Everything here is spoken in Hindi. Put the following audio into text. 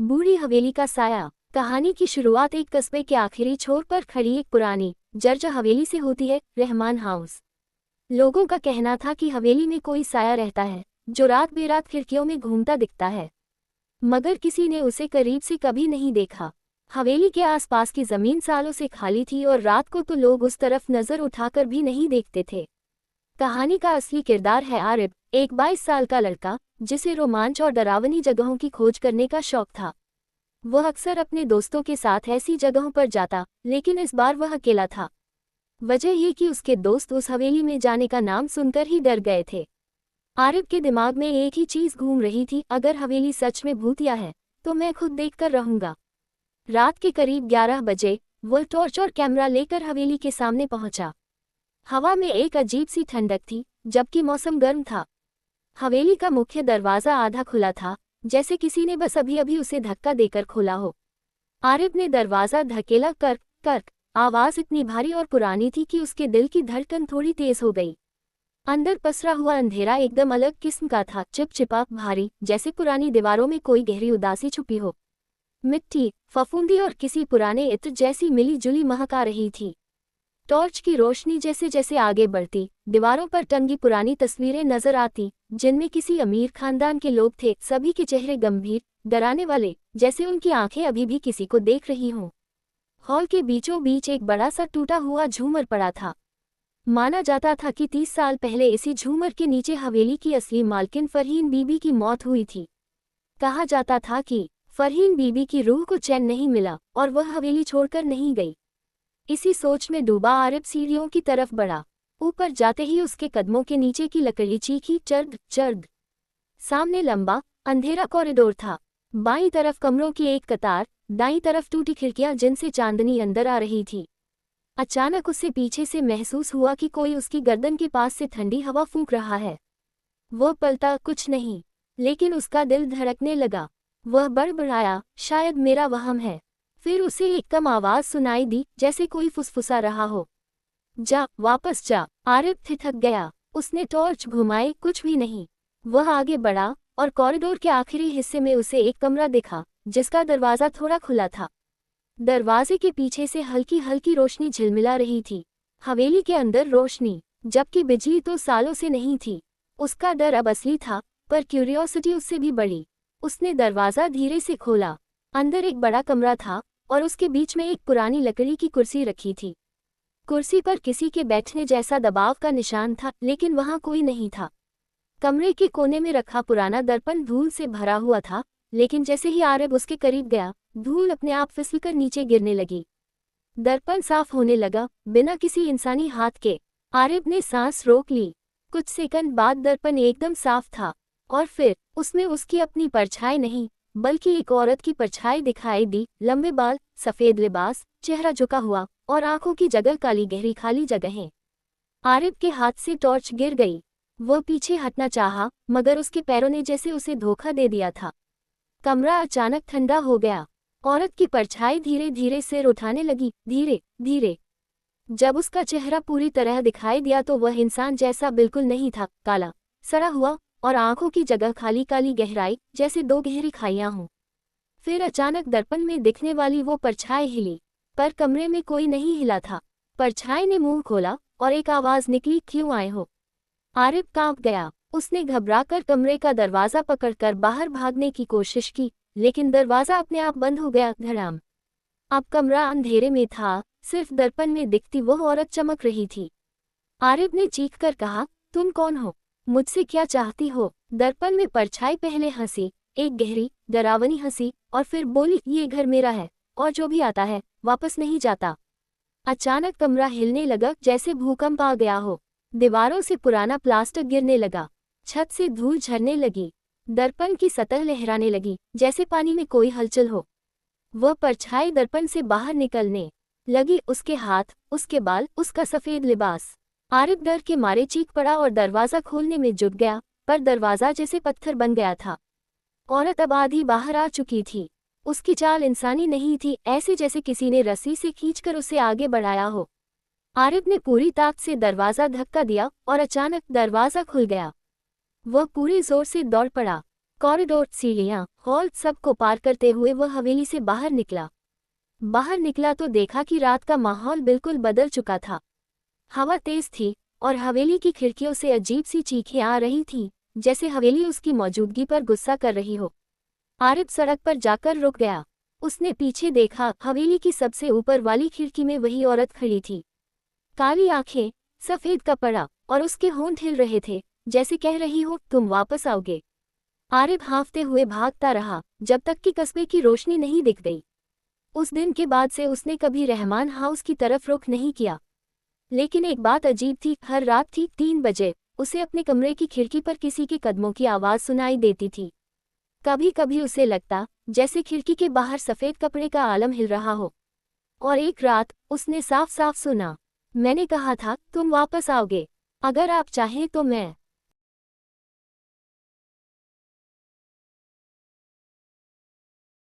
बूढ़ी हवेली का साया। कहानी की शुरुआत एक कस्बे के आखिरी छोर पर खड़ी एक पुरानी जर्जर हवेली से होती है, रहमान हाउस। लोगों का कहना था कि हवेली में कोई साया रहता है जो रात बेरात खिड़कियों में घूमता दिखता है, मगर किसी ने उसे करीब से कभी नहीं देखा। हवेली के आसपास की जमीन सालों से खाली थी और रात को तो लोग उस तरफ नजर उठाकर भी नहीं देखते थे। कहानी का असली किरदार है आरिफ, एक 22 साल का लड़का जिसे रोमांच और डरावनी जगहों की खोज करने का शौक था। वह अक्सर अपने दोस्तों के साथ ऐसी जगहों पर जाता, लेकिन इस बार वह अकेला था। वजह ये कि उसके दोस्त उस हवेली में जाने का नाम सुनकर ही डर गए थे। आरिफ के दिमाग में एक ही चीज घूम रही थी, अगर हवेली सच में भूतिया है तो मैं खुद देखकर रहूंगा। रात के करीब 11 बजे वह टॉर्च और कैमरा लेकर हवेली के सामने पहुंचा। हवा में एक अजीब सी ठंडक थी, जबकि मौसम गर्म था। हवेली का मुख्य दरवाजा आधा खुला था, जैसे किसी ने बस अभी अभी उसे धक्का देकर खोला हो। आरिफ ने दरवाजा धकेला, कर्क कर्क। आवाज इतनी भारी और पुरानी थी कि उसके दिल की धड़कन थोड़ी तेज हो गई। अंदर पसरा हुआ अंधेरा एकदम अलग किस्म का था, चिपचिपा, भारी, जैसे पुरानी दीवारों में कोई गहरी उदासी छुपी हो। मिट्टी, फफूंदी और किसी पुराने इत्र जैसी मिली जुली महक आ रही थी। टॉर्च की रोशनी जैसे जैसे आगे बढ़ती, दीवारों पर टंगी पुरानी तस्वीरें नजर आती, जिनमें किसी अमीर खानदान के लोग थे। सभी के चेहरे गंभीर, डराने वाले, जैसे उनकी आंखें अभी भी किसी को देख रही हों। हॉल के बीचों बीच एक बड़ा सा टूटा हुआ झूमर पड़ा था। माना जाता था कि 30 साल पहले इसी झूमर के नीचे हवेली की असली मालकिन फरहीन बीबी की मौत हुई थी। कहा जाता था कि फरहीन बीबी की रूह को चैन नहीं मिला और वह हवेली छोड़कर नहीं गई। इसी सोच में डूबा आरिफ सीढ़ियों की तरफ बढ़ा। ऊपर जाते ही उसके कदमों के नीचे की लकड़ी चीखी, चर्द चर्द। सामने लंबा अंधेरा कॉरिडोर था। बाईं तरफ कमरों की एक कतार, दाईं तरफ टूटी खिड़कियां जिनसे चांदनी अंदर आ रही थी। अचानक उसे पीछे से महसूस हुआ कि कोई उसकी गर्दन के पास से ठंडी हवा फूंक रहा है। वो पलटा, कुछ नहीं, लेकिन उसका दिल धड़कने लगा। वह बड़बड़ाया, शायद मेरा वहम है। फिर उसे एक कम आवाज सुनाई दी, जैसे कोई फुसफुसा रहा हो, जा, वापस जा। आरिफ थिठक गया। उसने टॉर्च घुमाई, कुछ भी नहीं। वह आगे बढ़ा और कॉरिडोर के आखिरी हिस्से में उसे एक कमरा दिखा, जिसका दरवाजा थोड़ा खुला था। दरवाजे के पीछे से हल्की हल्की रोशनी झिलमिला रही थी। हवेली के अंदर रोशनी, जबकि बिजली तो सालों से नहीं थी। उसका डर अब असली था, पर क्यूरियोसिटी उससे भी बढ़ी। उसने दरवाजा धीरे से खोला। अंदर एक बड़ा कमरा था और उसके बीच में एक पुरानी लकड़ी की कुर्सी रखी थी। कुर्सी पर किसी के बैठने जैसा दबाव का निशान था, लेकिन वहां कोई नहीं था। कमरे के कोने में रखा पुराना दर्पण धूल से भरा हुआ था, लेकिन जैसे ही आरिफ उसके करीब गया, धूल अपने आप फिसलकर नीचे गिरने लगी। दर्पण साफ होने लगा, बिना किसी इंसानी हाथ के। आरिफ ने सांस रोक ली। कुछ सेकंड बाद दर्पण एकदम साफ था, और फिर उसमें उसकी अपनी परछाई नहीं, बल्कि एक औरत की परछाई दिखाई दी। लंबे बाल, सफेद लिबास, चेहरा झुका हुआ और आंखों की जगह काली गहरी खाली जगहें। आरिफ के हाथ से टॉर्च गिर गई। वह पीछे हटना चाहा, मगर उसके पैरों ने जैसे उसे धोखा दे दिया था। कमरा अचानक ठंडा हो गया। औरत की परछाई धीरे धीरे सिर उठाने लगी, धीरे धीरे। जब उसका चेहरा पूरी तरह दिखाई दिया तो वह इंसान जैसा बिल्कुल नहीं था, काला, सड़ा हुआ, और आंखों की जगह खाली काली गहराई, जैसे दो गहरी खाइयां हों। फिर अचानक दर्पण में दिखने वाली वो परछाई हिली, पर कमरे में कोई नहीं हिला था। परछाई ने मुंह खोला और एक आवाज निकली, क्यों आए हो? आरिफ कांप गया। उसने घबराकर कमरे का दरवाजा पकड़कर बाहर भागने की कोशिश की, लेकिन दरवाजा अपने आप बंद हो गया, धड़ाम। अब कमरा अंधेरे में था, सिर्फ दर्पण में दिखती वो औरत चमक रही थी। आरिफ ने चीखकर कहा, तुम कौन हो? मुझसे क्या चाहती हो? दर्पण में परछाई पहले हंसी, एक गहरी, डरावनी हंसी, और फिर बोली, ये घर मेरा है, और जो भी आता है वापस नहीं जाता। अचानक कमरा हिलने लगा, जैसे भूकंप आ गया हो। दीवारों से पुराना प्लास्टर गिरने लगा, छत से धूल झरने लगी, दर्पण की सतह लहराने लगी, जैसे पानी में कोई हलचल हो। वह परछाई दर्पण से बाहर निकलने लगी, उसके हाथ, उसके बाल, उसका सफेद लिबास। आरिफ डर के मारे चीख पड़ा और दरवाजा खोलने में जुट गया, पर दरवाजा जैसे पत्थर बन गया था। औरत अब आधी बाहर आ चुकी थी। उसकी चाल इंसानी नहीं थी, ऐसे जैसे किसी ने रस्सी से खींचकर उसे आगे बढ़ाया हो। आरिफ ने पूरी ताकत से दरवाजा धक्का दिया और अचानक दरवाजा खुल गया। वह पूरे जोर से दौड़ पड़ा। कॉरिडोर, सीढ़ियाँ, हॉल सबको पार करते हुए वह हवेली से बाहर निकला। बाहर निकला तो देखा कि रात का माहौल बिल्कुल बदल चुका था। हवा तेज थी और हवेली की खिड़कियों से अजीब सी चीखें आ रही थीं, जैसे हवेली उसकी मौजूदगी पर गुस्सा कर रही हो। आरिफ सड़क पर जाकर रुक गया। उसने पीछे देखा, हवेली की सबसे ऊपर वाली खिड़की में वही औरत खड़ी थी। काली आंखें, सफेद कपड़ा और उसके होंठ हिल रहे थे, जैसे कह रही हो तुम वापस आओगे। आरिफ हाँफते हुए भागता रहा जब तक कि कस्बे की रोशनी नहीं दिख गई। उस दिन के बाद से उसने कभी रहमान हाउस की तरफ रुख नहीं किया। लेकिन एक बात अजीब थी, हर रात ठीक 3 बजे उसे अपने कमरे की खिड़की पर किसी के कदमों की आवाज़ सुनाई देती थी। कभी कभी उसे लगता जैसे खिड़की के बाहर सफ़ेद कपड़े का आलम हिल रहा हो। और एक रात उसने साफ साफ सुना, मैंने कहा था तुम वापस आओगे, अगर आप चाहें तो मैं